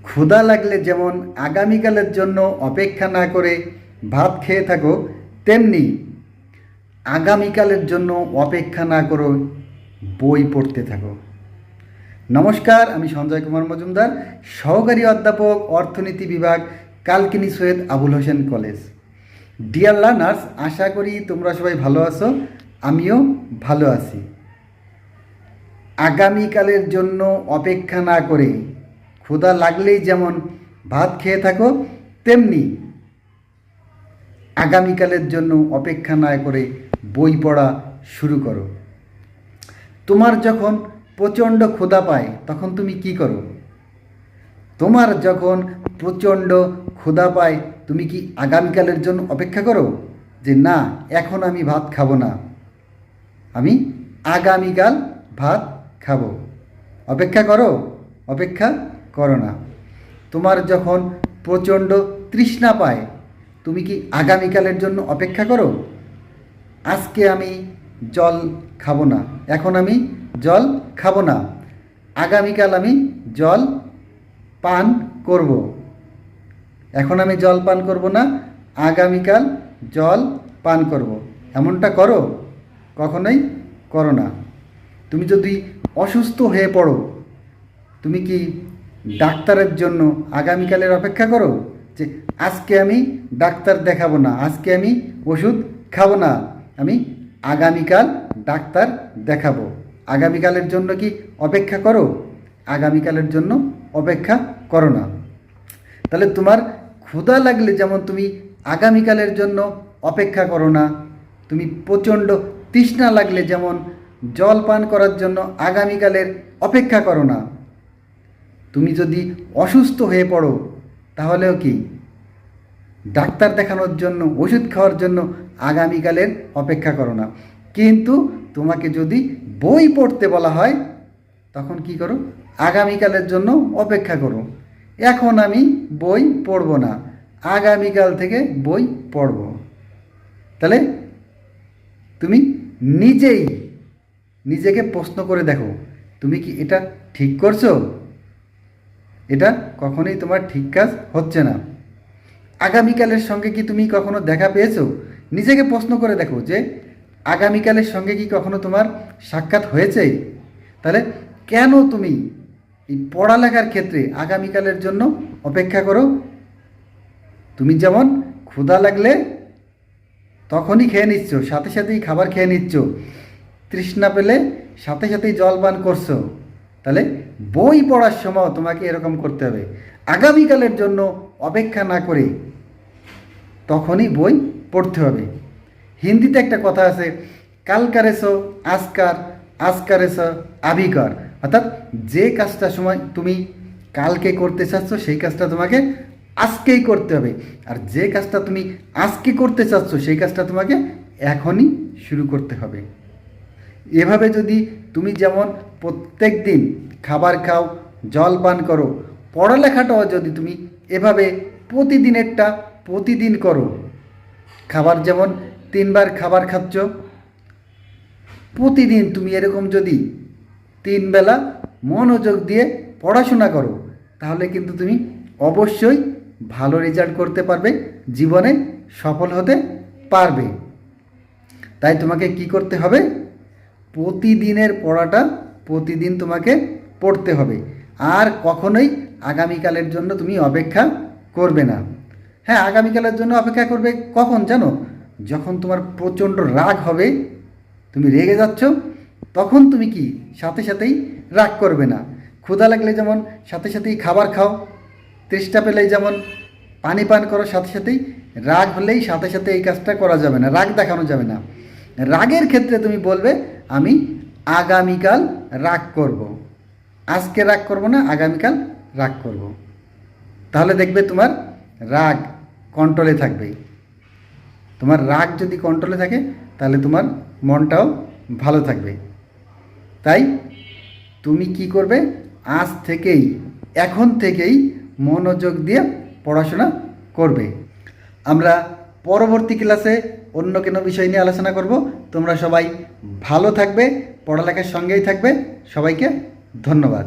ক্ষুধা লাগলে যেমন আগামীকালের জন্য অপেক্ষা না করে ভাত খেয়ে থাকো, তেমনি আগামীকালের জন্য অপেক্ষা না করো, বই পড়তে থাকো। নমস্কার, আমি সঞ্জয় কুমার মজুমদার, সহকারী অধ্যাপক, অর্থনীতি বিভাগ, Kalkini Syed Abul Hossain college. Dear learners, আশা করি তোমরা সবাই ভালো আছো, আমিও ভালো আছি। আগামীকালের জন্য অপেক্ষা না করে ক্ষুধা লাগলেই যেমন ভাত খেয়ে থাকো, তেমনি আগামীকালের জন্য অপেক্ষা না করে বই পড়া শুরু করো। তোমার যখন প্রচণ্ড ক্ষুধা পায় তখন তুমি কি করো? তোমার যখন প্রচণ্ড ক্ষুধা পায় তুমি কি আগামীকালের জন্য অপেক্ষা করো যে না, এখন আমি ভাত খাবো না, আমি আগামীকাল ভাত খাবো? অপেক্ষা করো? অপেক্ষা করো না। তোমার যখন প্রচণ্ড তৃষ্ণা পায় তুমি কি আগামীকালের জন্য অপেক্ষা করো? আজকে আমি জল খাবো না, এখন আমি জল খাবো না, আগামীকাল আমি জল পান করব। এখন আমি জল পান করব না, আগামীকাল জল পান করব। এমনটা করো? কখনোই করো না। তুমি যদি অসুস্থ হয়ে পড়ো তুমি কি ডাক্তারের জন্য আগামীকালের অপেক্ষা করো যে আজকে আমি ডাক্তার দেখাবো না, আজকে আমি ওষুধ খাবো না, আমি আগামীকাল ডাক্তার দেখাবো? আগামীকালের জন্য কি অপেক্ষা করো? আগামীকালের জন্য অপেক্ষা করো না। তাহলে তোমার ক্ষুধা লাগলে যেমন তুমি আগামীকালের জন্য অপেক্ষা করো না, তুমি প্রচণ্ড তৃষ্ণা লাগলে যেমন জল পান করার জন্য আগামীকালের অপেক্ষা করো না, তুমি যদি অসুস্থ হয়ে পড়ো তাহলেও কি ডাক্তার দেখানোর জন্য, ওষুধ খাওয়ার জন্য আগামীকালের অপেক্ষা করো না। কিন্তু তোমাকে যদি বই পড়তে বলা হয় তখন কি করো? আগামীকালের জন্য অপেক্ষা করো। এখন আমি বই পড়ব না, আগামীকাল থেকে বই পড়ব। তাহলে তুমি নিজেই নিজেকে প্রশ্ন করে দেখো, তুমি কি এটা ঠিক করছো? এটা কখনোই তোমার ঠিক কাজ হচ্ছে না। আগামীকালের সঙ্গে কি তুমি কখনো দেখা পেয়েছো? নিজেকে প্রশ্ন করে দেখো যে আগামীকালের সঙ্গে কি কখনো তোমার সাক্ষাৎ হয়েছে? তাহলে কেন তুমি এই পড়ালেখার ক্ষেত্রে আগামীকালের জন্য অপেক্ষা করো? তুমি যেমন ক্ষুধা লাগলে তখনই খেয়ে নিচ্ছ, সাথে সাথেই খাবার খেয়ে নিচ্ছ, তৃষ্ণা পেলে সাথে সাথেই জল পান করছো, তাহলে বই পড়ার সময় তোমাকে এরকম করতে হবে। আগামীকালের জন্য অপেক্ষা না করে তখনই বই পড়তে হবে। হিন্দিতে একটা কথা আছে, কালকার এসো আজকার, আজকার এসো আবিকার। অর্থাৎ যে কাজটা সময় তুমি কালকে করতে চাচ্ছ সেই কাজটা তোমাকে আজকেই করতে হবে, আর যে কাজটা তুমি আজকে করতে চাচ্ছ সেই কাজটা তোমাকে এখনই শুরু করতে হবে। এভাবে যদি তুমি যেমন প্রত্যেক দিন খাবার খাও, জল পান করো, পড়ালেখাটাও যদি তুমি এভাবে প্রতিদিনেরটা প্রতিদিন করো, খাবার যেমন 3 বার খাবার খাচ্ছ, প্রতিদিন তুমি এরকম যদি 3 বেলা মনোযোগ দিয়ে পড়াশোনা করো তাহলে কিন্তু তুমি অবশ্যই ভালো রেজাল্ট করতে পারবে, জীবনে সফল হতে পারবে। তাই তোমাকে কি করতে হবে? প্রতিদিনের পড়াটা প্রতিদিন তোমাকে পড়তে হবে, আর কখনোই আগামীকালের জন্য তুমি অপেক্ষা করবে না। হ্যাঁ, আগামীকালের জন্য অপেক্ষা করবে কখন জানো? যখন তোমার প্রচণ্ড রাগ হবে, তুমি রেগে যাচ্ছ, তখন তুমি কি সাথে সাথেই রাগ করবে না। ক্ষুধা লাগলে যেমন সাথে সাথেই খাবার খাও, তৃষ্ণা পেলেই যেমন পানি পান করো সাথে সাথেই, রাগ হলেই সাথে সাথে এই কাজটা করা যাবে না, রাগ দেখানো যাবে না। রাগের ক্ষেত্রে তুমি বলবে আমি আগামীকাল রাগ করব, আজকে রাগ করব না, আগামীকাল রাগ করব। তাহলে দেখবে তোমার রাগ কন্ট্রোলে থাকবে। তোমার রাগ যদি কন্ট্রোলে থাকে তাহলে তোমার মনটাও ভালো থাকবে। তাই তুমি কি করবে? আজ থেকেই, এখন থেকেই মনোযোগ দিয়ে পড়াশোনা করবে। আমরা পরবর্তী ক্লাসে অন্য কোনো বিষয় নিয়ে আলোচনা করব। তোমরা সবাই ভালো থাকবে, পড়ালেখার সঙ্গেই থাকবে। সবাইকে ধন্যবাদ।